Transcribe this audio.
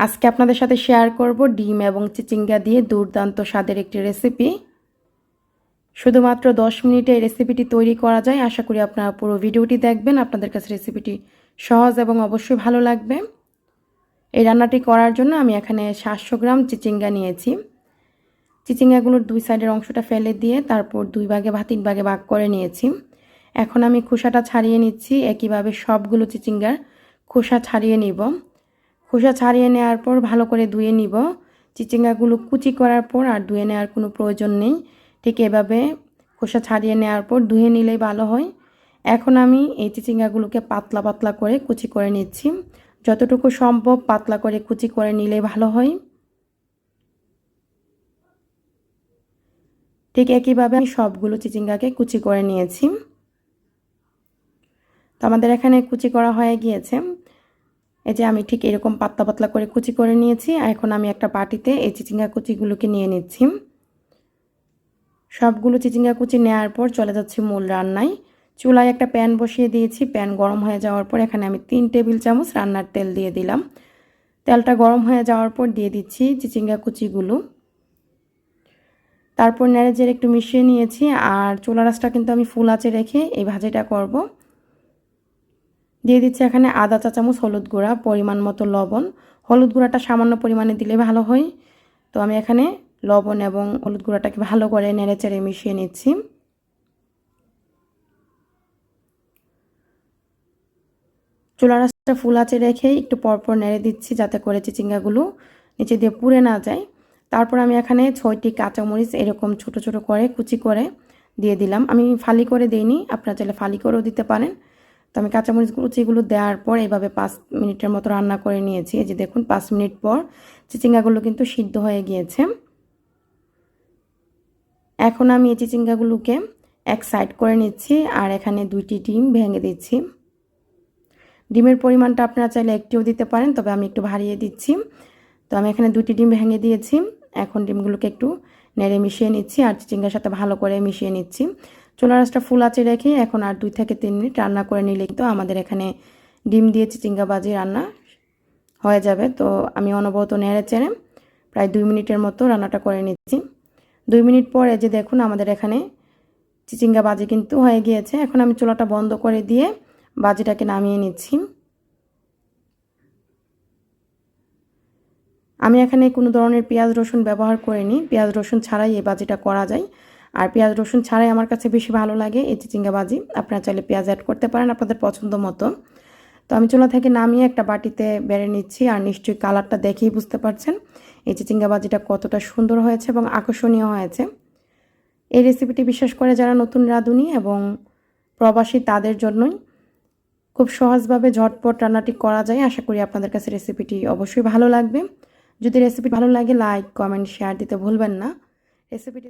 আজকে আপনাদের সাথে শেয়ার করব ডিম এবং চিচিঙ্গা দিয়ে দুর্দান্ত স্বাদের একটি রেসিপি। শুধুমাত্র 10 মিনিটে এই রেসিপিটি তৈরি করা যায়। আশা করি আপনারা পুরো ভিডিওটি দেখবেন, আপনাদের কাছে রেসিপিটি সহজ এবং অবশ্যই ভালো লাগবে। এই রান্নাটি করার জন্য আমি এখানে 700 গ্রাম চিচিঙ্গা নিয়েছি। চিচিঙ্গাগুলোর দুই সাইডের অংশটা ফেলে দিয়ে তারপর 2 ভাগে বা 3 ভাগে ভাগ করে নিয়েছি। এখন আমি খোসাটা ছাড়িয়ে নিচ্ছি। একইভাবে সবগুলো চিচিঙ্গার খোসা ছাড়িয়ে নিব। খোসা ছাড়িয়ে নেওয়ার পর ভালো করে ধুয়ে নিব। চিচিঙ্গাগুলো কুচি করার পর আর ধুয়ে নেওয়ার কোনো প্রয়োজন নেই। ঠিক এভাবে খোসা ছাড়িয়ে নেওয়ার পর ধুয়ে নিলেই ভালো হয়। এখন আমি এই চিচিঙ্গাগুলোকে পাতলা পাতলা করে কুচি করে নিচ্ছি। যতটুকু সম্ভব পাতলা করে কুচি করে নিলেই ভালো হয়। ঠিক একইভাবে আমি সবগুলো চিচিঙ্গাকে কুচি করে নিয়েছি। তো আমাদের এখানে কুচি করা হয়ে গিয়েছে। এই যে আমি ঠিক এরকম পাতলা পাতলা করে কুচি করে নিয়েছি। এখন আমি একটা বাটিতে এই চিচিঙ্গা কুচিগুলোকে নিয়ে নিচ্ছি। সবগুলো চিচিঙ্গা কুচি নেওয়ার পর চলে যাচ্ছি মূল রান্নায়। চুলায় একটা প্যান বসিয়ে দিয়েছি। প্যান গরম হয়ে যাওয়ার পর এখানে আমি 3 টেবিল চামচ রান্নার তেল দিয়ে দিলাম। তেলটা গরম হয়ে যাওয়ার পর দিয়ে দিচ্ছি চিচিঙ্গা কুচিগুলো। তারপর নেড়েচেড়ে একটু মিশিয়ে নিয়েছি। আর চুলা রাসটা কিন্তু আমি ফুল আঁচে রেখে এই ভাজিটা করব। দিয়ে দিচ্ছি এখানে আধা চা চামচ হলুদ গুঁড়া, পরিমাণ মতো লবণ। হলুদ গুঁড়াটা সামান্য পরিমাণে দিলে ভালো হয়। তো আমি এখানে লবণ এবং হলুদ গুঁড়াটাকে ভালো করে নেড়েচেড়ে মিশিয়ে নিচ্ছি। চুলার আঁচটা ফুল আঁচে রেখে একটু পরপর নেড়ে দিচ্ছি যাতে করে চিচিঙ্গাগুলো নিচে দিয়ে পুড়ে না যায়। তারপর আমি এখানে 6টি কাঁচামরিচ এরকম ছোট ছোট করে কুচি করে দিয়ে দিলাম। আমি ফালি করে দিইনি, আপনারা চাইলে ফালি করেও দিতে পারেন। তো আমি কাঁচামরিচ কুচিগুলো দেওয়ার পর এইভাবে 5 মিনিটের মতো রান্না করে নিয়েছি। এই যে দেখুন 5 মিনিট পর চিচিঙ্গাগুলো কিন্তু সিদ্ধ হয়ে গিয়েছে। এখন আমি এই চিচিঙ্গাগুলোকে এক সাইড করে নিচ্ছি আর এখানে 2টি ডিম ভেঙে দিচ্ছি। ডিমের পরিমাণটা আপনারা চাইলে একটিও দিতে পারেন, তবে আমি একটু বাড়িয়ে দিচ্ছি। তো আমি এখানে 2টি ডিম ভেঙে দিয়েছি। এখন ডিমগুলোকে একটু নেড়ে মিশিয়ে নিচ্ছি আর চিচিঙ্গার সাথে ভালো করে মিশিয়ে নিচ্ছি। চুলার আঁচটা ফুল আঁচে রেখে এখন আর 2 থেকে 3 মিনিট রান্না করে নিলে তো আমাদের এখানে ডিম দিয়ে চিচিঙ্গা ভাজি রান্না হয়ে যাবে। তো আমি অনবরত নেড়ে চেড়ে প্রায় 2 মিনিটের মতো রান্নাটা করে নিচ্ছি। 2 মিনিট পরে যে দেখুন আমাদের এখানে চিচিঙ্গা ভাজি কিন্তু হয়ে গিয়েছে। এখন আমি চুলাটা বন্ধ করে দিয়ে ভাজিটাকে নামিয়ে নিচ্ছি। আমি এখানে কোনো ধরনের পেঁয়াজ রসুন ব্যবহার করিনি। পেঁয়াজ রসুন ছাড়াই এই ভাজিটা করা যায়। আর পেঁয়াজ রসুন ছাড়াই আমার কাছে বেশি ভালো লাগে এই চিচিঙ্গা ভাজি। আপনারা চাইলে পেঁয়াজ অ্যাড করতে পারেন আপনাদের পছন্দ মতো। তো আমি চুলা থেকে নামিয়ে একটা বাটিতে বেড়ে নিচ্ছি। আর নিশ্চয়ই কালারটা দেখেই বুঝতে পারছেন এই চিচিঙ্গা ভাজিটা কতটা সুন্দর হয়েছে এবং আকর্ষণীয় হয়েছে। এই রেসিপিটি বিশেষ করে যারা নতুন রাঁধুনি এবং প্রবাসী তাদের জন্যই। খুব সহজভাবে ঝটপট রান্নাটি করা যায়। আশা করি আপনাদের কাছে রেসিপিটি অবশ্যই ভালো লাগবে। যদি রেসিপি ভালো লাগে লাইক, কমেন্ট, শেয়ার দিতে ভুলবেন না। রেসিপিটি